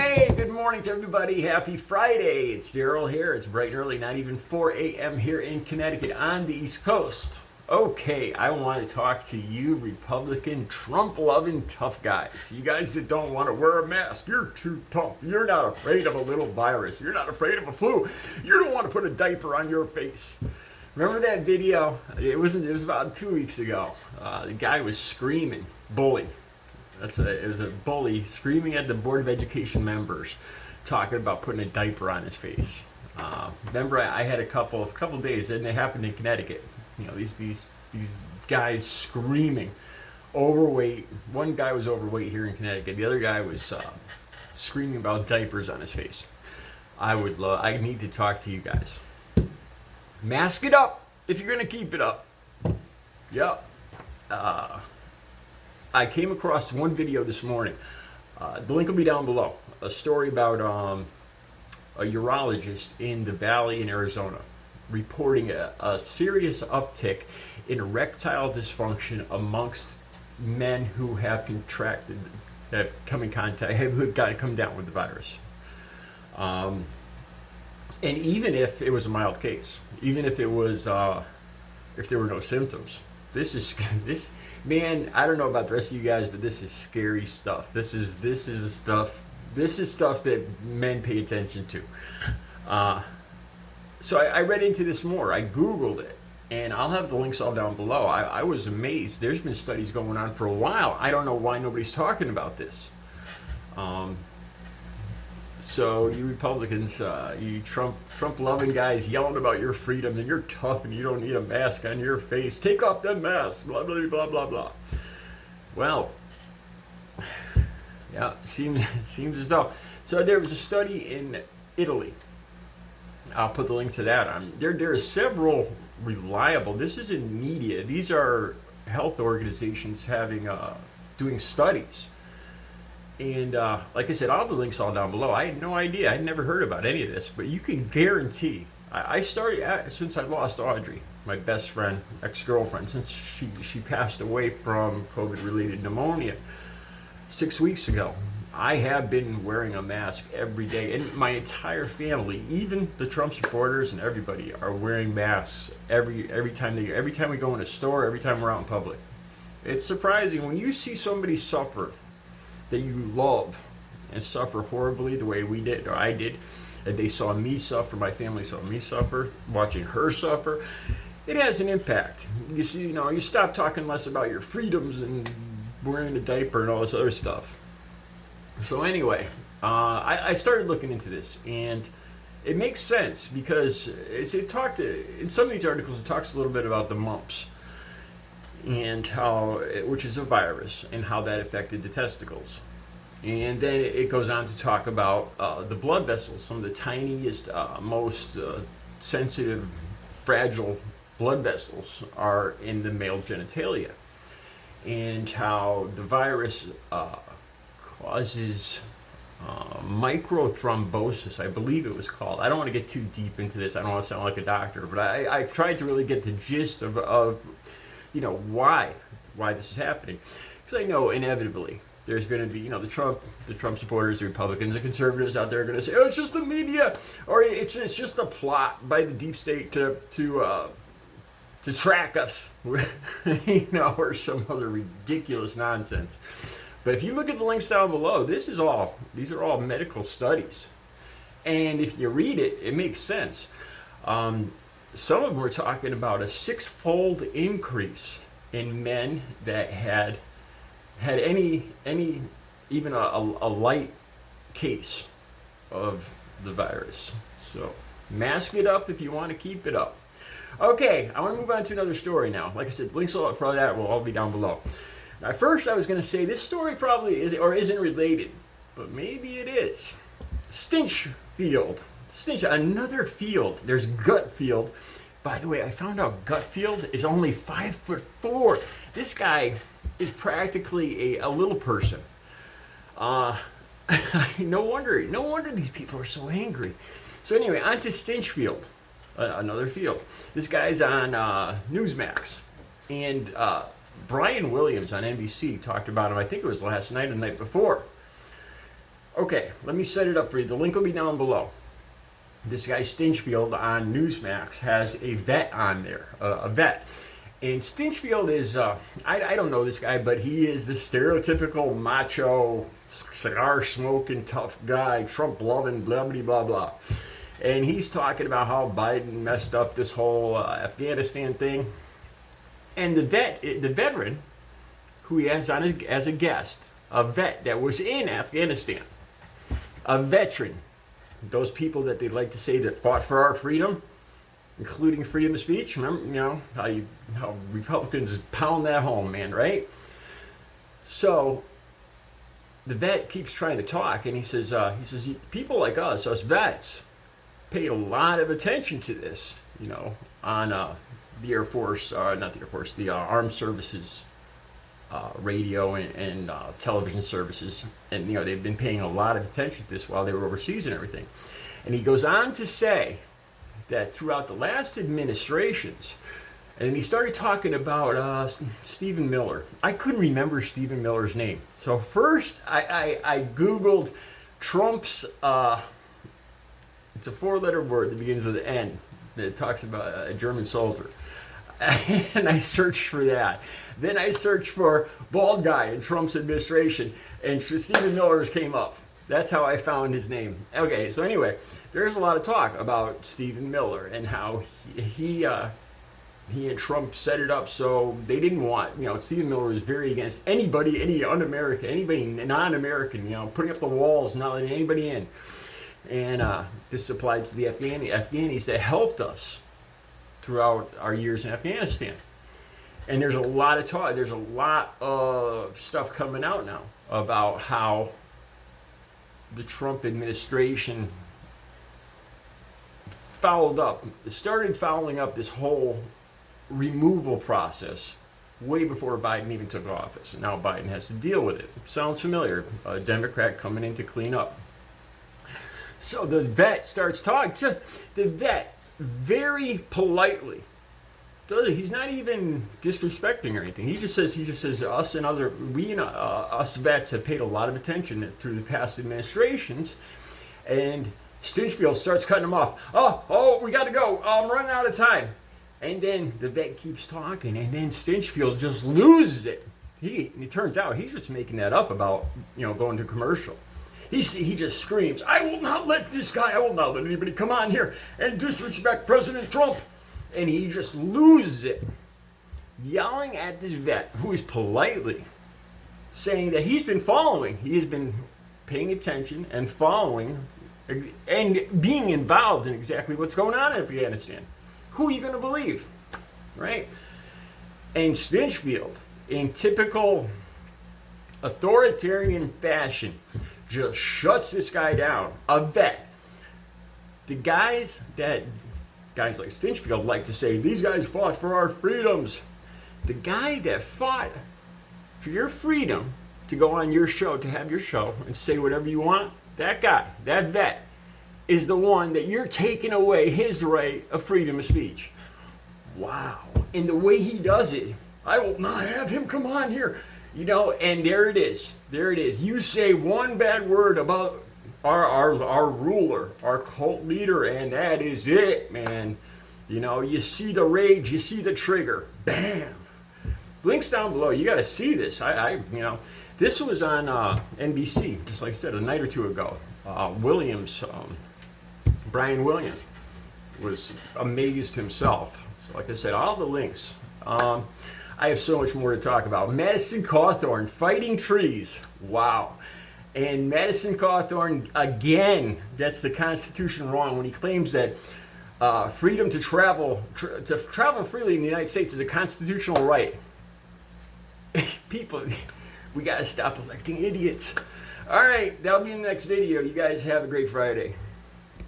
Hey, good morning to everybody. Happy Friday. It's Daryl here. It's bright and early, not even 4 a.m. here in Connecticut on the East Coast. Okay, I want to talk to you Republican, Trump-loving tough guys. You guys that don't want to wear a mask, you're too tough. You're not afraid of a little virus. You're not afraid of a flu. You don't want to put a diaper on your face. Remember that video? It was about 2 weeks ago. The guy was screaming, bully. It was a bully screaming at the Board of Education members, talking about putting a diaper on his face. Remember, I had a couple days, and it happened in Connecticut. You know, these guys screaming, overweight. One guy was overweight here in Connecticut. The other guy was screaming about diapers on his face. I need to talk to you guys. Mask it up if you're gonna keep it up. Yep. I came across one video this morning. The link will be down below. A story about a urologist in the Valley in Arizona reporting a serious uptick in erectile dysfunction amongst men who have contracted, have come in contact, who have come down with the virus. And even if it was a mild case, even if it was, if there were no symptoms, this man, I don't know about the rest of you guys, but this is scary stuff. This is stuff that men pay attention to. So I read into this more. I Googled it, and I'll have the links all down below. I was amazed. There's been studies going on for a while. I don't know why nobody's talking about this. So you Republicans, you Trump-loving guys yelling about your freedom and you're tough and you don't need a mask on your face. Take off that mask, blah, blah, blah, blah, blah. Well, yeah, seems as though. So there was a study in Italy. I'll put the link to that on. There are several reliable, this is in media, these are health organizations doing studies. And like I said, all the links all down below. I had no idea. I'd never heard about any of this, but you can guarantee. I started since I lost Audrey, my best friend, ex-girlfriend, since she passed away from COVID-related pneumonia 6 weeks ago. I have been wearing a mask every day, and my entire family, even the Trump supporters and everybody, are wearing masks every time we go in a store, every time we're out in public. It's surprising when you see somebody suffer that you love and suffer horribly the way we did, or I did, and they saw me suffer, my family saw me suffer, watching her suffer, it has an impact. You see, you stop talking less about your freedoms and wearing a diaper and all this other stuff. So anyway, I started looking into this, and it makes sense because in some of these articles it talks a little bit about the mumps, and which is a virus, and how that affected the testicles. And then it goes on to talk about the blood vessels, some of the tiniest, most sensitive, fragile blood vessels are in the male genitalia, and how the virus causes microthrombosis, I believe it was called. I don't want to get too deep into this. I don't want to sound like a doctor, but I tried to really get the gist of why this is happening, because I know inevitably there's going to be the Trump supporters, the Republicans, the conservatives out there are going to say, oh, it's just the media, or it's just a plot by the deep state to track us, or some other ridiculous nonsense. But if you look at the links down below, these are all medical studies, and if you read it, it makes sense. Some of them are talking about a 6-fold increase in men that had even a light case of the virus. So mask it up if you want to keep it up. Okay, I want to move on to another story now. Like I said, links for that will all be down below. Now, first, I was going to say this story probably isn't related, but maybe it is. Stinchfield. Another field. There's Gutfield. By the way, I found out Gutfield is only 5'4". This guy is practically a little person. No wonder these people are so angry. So anyway, on to Stinchfield, another field. This guy's on Newsmax, and Brian Williams on NBC talked about him. I think it was last night or the night before. Okay, let me set it up for you. The link will be down below. This guy Stinchfield on Newsmax has a vet on there, a vet. And Stinchfield is, I don't know this guy, but he is the stereotypical macho, cigar smoking, tough guy, Trump loving, blah, blah, blah, blah. And he's talking about how Biden messed up this whole Afghanistan thing. And the veteran, who he has on as a guest, a vet that was in Afghanistan, a veteran, those people that they like to say that fought for our freedom, including freedom of speech. Remember, how Republicans pound that home, man, right? So the vet keeps trying to talk, and he says, people like us vets, paid a lot of attention to this, on the Air Force, not the Air Force, the Armed Services radio and television services, and they've been paying a lot of attention to this while they were overseas and everything. And he goes on to say that throughout the last administrations, and he started talking about Stephen Miller. I couldn't remember Stephen Miller's name, so first I googled Trump's. It's a four-letter word that begins with an N. That talks about a German soldier. And I searched for that. Then I searched for bald guy in Trump's administration, and Stephen Miller's came up. That's how I found his name. Okay, so anyway, there's a lot of talk about Stephen Miller and how he and Trump set it up so they didn't want, Stephen Miller was very against anybody, any un-American, anybody non-American, putting up the walls, not letting anybody in. And this applied to the Afghanis that helped us throughout our years in Afghanistan. And there's a lot of talk, there's a lot of stuff coming out now about how the Trump administration started fouling up this whole removal process way before Biden even took office. And now Biden has to deal with it. Sounds familiar, a Democrat coming in to clean up. So the vet starts talking. The vet, very politely, he's not even disrespecting or anything. He just says us and us vets have paid a lot of attention through the past administrations, and Stinchfield starts cutting him off. Oh, we got to go. I'm running out of time. And then the vet keeps talking, and then Stinchfield just loses it. It turns out he's just making that up about going to commercial. He just screams, I will not let anybody come on here and disrespect President Trump. And he just loses it, yelling at this vet who is politely saying that he has been paying attention and following and being involved in exactly what's going on in Afghanistan. Who are you going to believe, right? And Stinchfield, in typical authoritarian fashion, just shuts this guy down, a vet. The guys like Stinchfield like to say, these guys fought for our freedoms. The guy that fought for your freedom to go on your show, to have your show and say whatever you want, that guy, that vet, is the one that you're taking away his right of freedom of speech. Wow. And the way he does it, I will not have him come on here. And there it is. You say one bad word about our ruler, our cult leader, and that is it, man. You see the rage, you see the trigger. Bam. Links down below. You got to see this. This was on NBC, just like I said, a night or two ago. Brian Williams was amazed himself. So like I said, all the links. I have so much more to talk about. Madison Cawthorn fighting trees. Wow. And Madison Cawthorn, again, gets the Constitution wrong when he claims that freedom to travel freely in the United States is a constitutional right. People, we got to stop electing idiots. All right, that'll be in the next video. You guys have a great Friday.